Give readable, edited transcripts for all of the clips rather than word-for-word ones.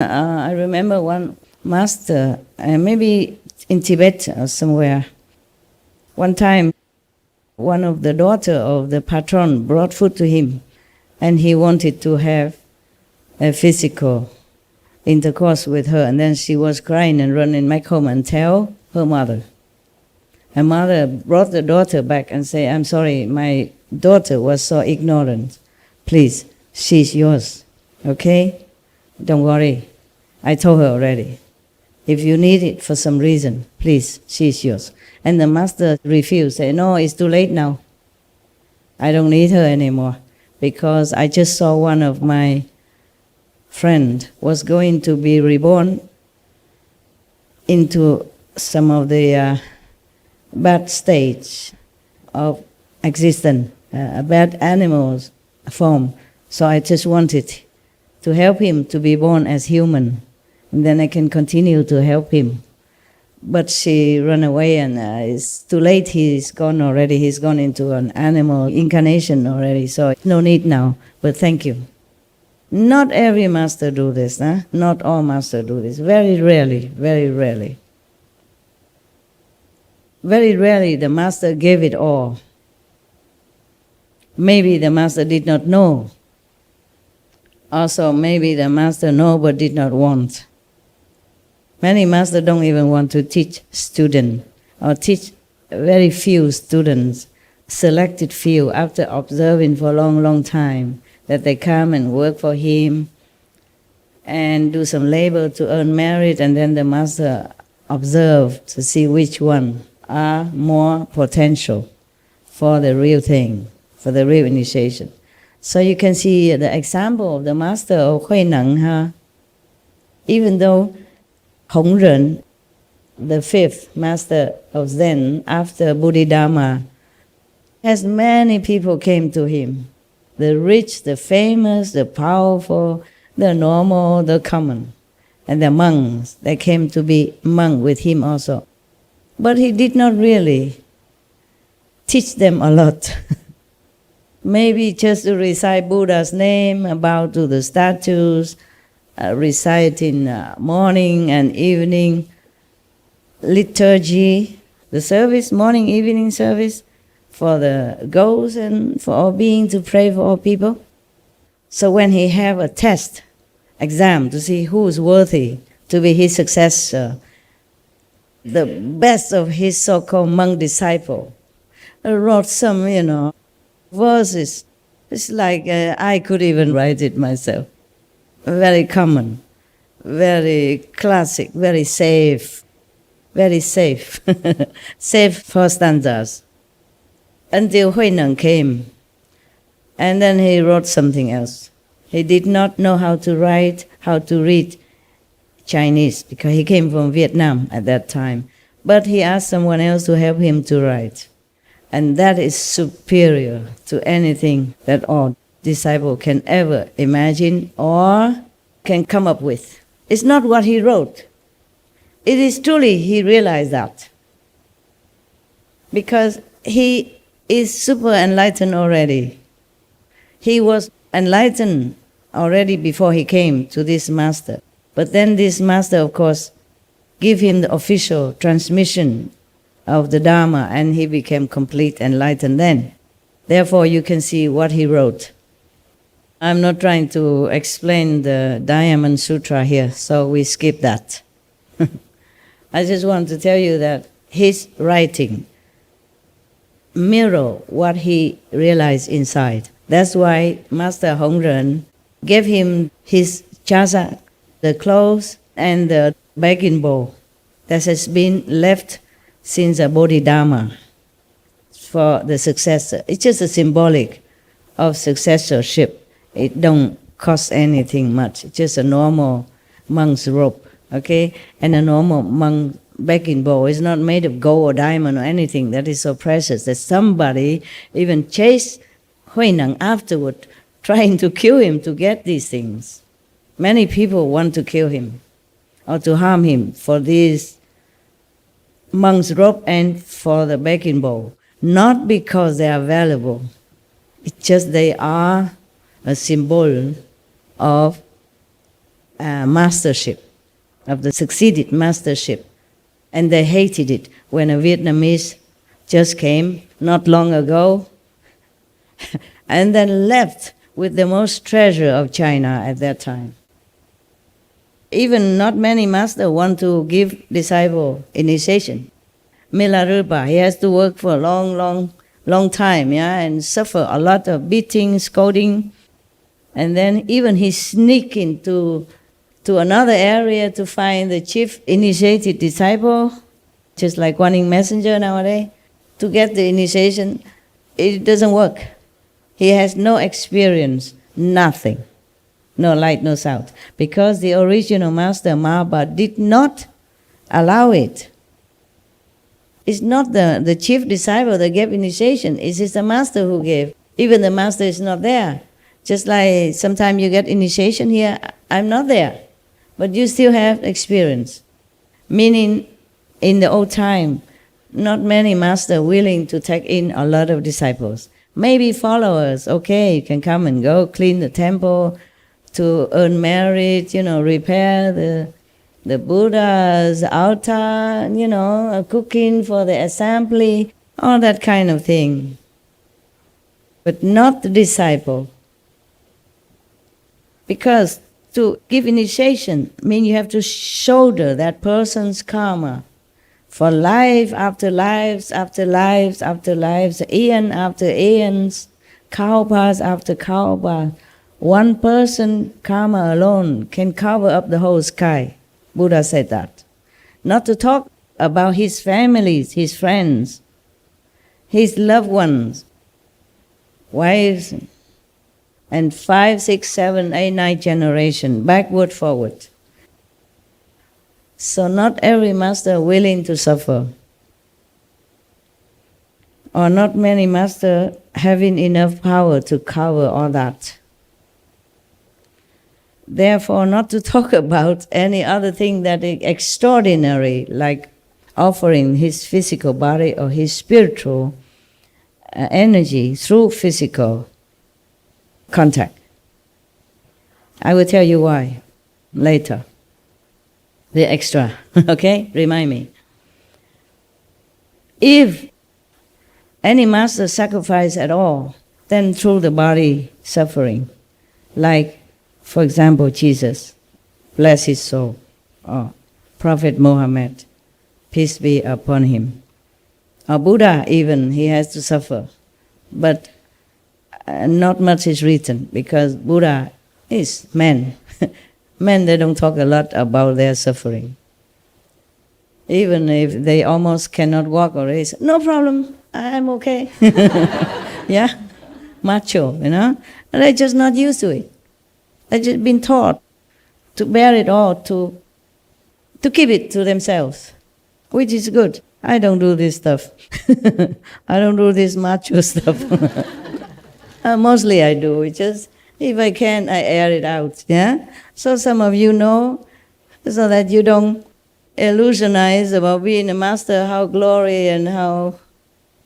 I remember one master, maybe in Tibet or somewhere. One time, one of the daughter of the patron brought food to him, and he wanted to have a physical intercourse with her, and then she was crying and running back home and tell her mother. Her mother brought the daughter back and said, "I'm sorry, my daughter was so ignorant. Please, she's yours, okay? Don't worry. I told her already. If you need it for some reason, please, she's yours." And the master refused, said, "No, it's too late now. I don't need her anymore, because I just saw one of my friend was going to be reborn into some of the bad stage of existence, a bad animal's form. So I just wanted to help him to be born as human, and then I can continue to help him." But she ran away, and it's too late. He's gone already. He's gone into an animal incarnation already, so no need now. But thank you. Not every master do this, huh? Not all masters do this. Very rarely, very rarely. Very rarely the master gave it all. Maybe the master did not know. Also, maybe the master know but did not want. Many masters don't even want to teach students, or teach very few students, selected few, after observing for a long, long time, that they come and work for him and do some labor to earn merit, and then the master observe to see which one are more potential for the real thing, for the real initiation. So you can see the example of the master of Hui Neng. Even though Hong Ren, the fifth master of Zen after Bodhidharma, has many people came to him. The rich, the famous, the powerful, the normal, the common. And the monks, they came to be monk with him also. But he did not really teach them a lot. Maybe just to recite Buddha's name, bow to the statues, recite in morning and evening liturgy, the service, morning, evening service, for the ghosts and for all beings, to pray for all people. So when he have a test, exam, to see who is worthy to be his successor, the best of his so-called monk disciple wrote some, verses. It's like I could even write it myself. Very common, very classic, very safe, safe for stanzas. Until Hui Neng came, and then he wrote something else. He did not know how to write, how to read Chinese, because he came from Vietnam at that time. But he asked someone else to help him to write. And that is superior to anything that all disciple can ever imagine or can come up with. It's not what he wrote. It is truly he realized that. Because he is super enlightened already. He was enlightened already before he came to this master. But then this master, of course, gave him the official transmission of the Dharma, and he became complete enlightened then. Therefore, you can see what he wrote. I'm not trying to explain the Diamond Sutra here, so we skip that. I just want to tell you that his writing mirror what he realized inside. That's why Master Hong Ren gave him his chasa, the clothes and the begging bowl that has been left since the Bodhidharma for the successor. It's just a symbolic of successorship. It don't cost anything much. It's just a normal monk's robe, okay? And a normal monk begging bowl is not made of gold or diamond or anything that is so precious that somebody even chased Hui Neng afterward, trying to kill him to get these things. Many people want to kill him or to harm him for this monk's robe and for the begging bowl. Not because they are valuable. It's just they are a symbol of mastership, of the succeeded mastership. And they hated it when a Vietnamese just came not long ago and then left with the most treasure of China at that time. Even not many masters want to give disciple initiation. Milarepa, he has to work for a long time, and suffer a lot of beating, scolding, and then even he sneak into another area to find the chief initiated disciple, just like wanting messenger nowadays, to get the initiation. It doesn't work. He has no experience, nothing, no light, no sound, because the original master Mahabharata did not allow it. It's not the chief disciple that gave initiation, it is the master who gave. Even the master is not there. Just like sometimes you get initiation here, I'm not there, but you still have experience. Meaning, in the old time, not many masters willing to take in a lot of disciples. Maybe followers, okay, you can come and go, clean the temple, to earn merit, repair the Buddha's altar, cooking for the assembly, all that kind of thing. But not the disciple. Because to give initiation means you have to shoulder that person's karma for life after lives after lives after lives, aeon after aeons, kalpas after kalpas. One person karma alone can cover up the whole sky. Buddha said that. Not to talk about his families, his friends, his loved ones, wives, and 5, 6, 7, 8, 9 generation, backward, forward. So not every master willing to suffer, or not many masters having enough power to cover all that. Therefore, not to talk about any other thing that is extraordinary, like offering his physical body or his spiritual energy through physical contact. I will tell you why later. The extra, okay? Remind me. If any master sacrifice at all, then through the body suffering, like, for example, Jesus, bless his soul, or Prophet Muhammad, peace be upon him, or Buddha even, he has to suffer. But not much is written, because Buddha is man. Men, they don't talk a lot about their suffering. Even if they almost cannot walk or raise, no problem, I'm okay. Yeah, macho, And they're just not used to it. They've just been taught to bear it all, to keep it to themselves, which is good. I don't do this stuff. I don't do this macho stuff. Mostly I do. It's just, if I can, I air it out. Yeah. So some of you know, so that you don't illusionize about being a master, how glory and how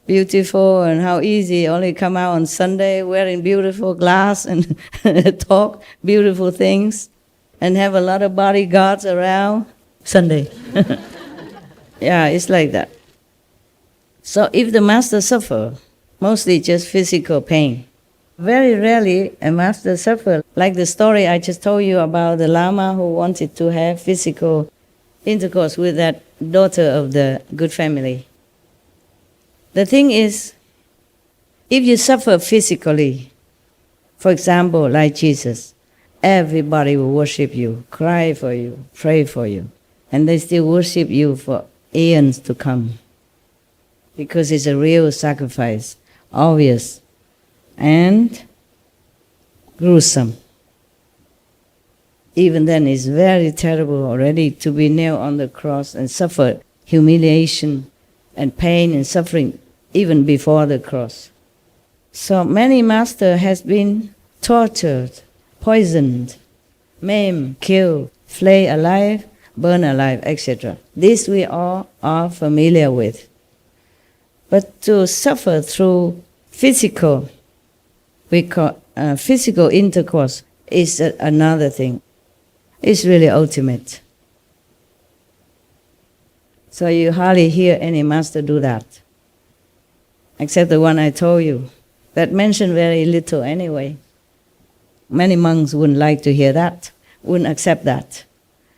beautiful and how easy. Only come out on Sunday wearing beautiful glass and talk beautiful things and have a lot of bodyguards around Sunday. Yeah, it's like that. So if the master suffer, mostly just physical pain. Very rarely a master suffer, like the story I just told you about the Lama who wanted to have physical intercourse with that daughter of the good family. The thing is, if you suffer physically, for example, like Jesus, everybody will worship you, cry for you, pray for you, and they still worship you for eons to come. Because it's a real sacrifice, obvious, and gruesome. Even then, it's very terrible already to be nailed on the cross and suffer humiliation and pain and suffering even before the cross. So many masters has been tortured, poisoned, maimed, killed, flayed alive, burned alive, etc. This we all are familiar with. But to suffer through physical intercourse is another thing. is really ultimate. So you hardly hear any master do that, except the one I told you, that mentioned very little anyway. Many monks wouldn't like to hear that, wouldn't accept that.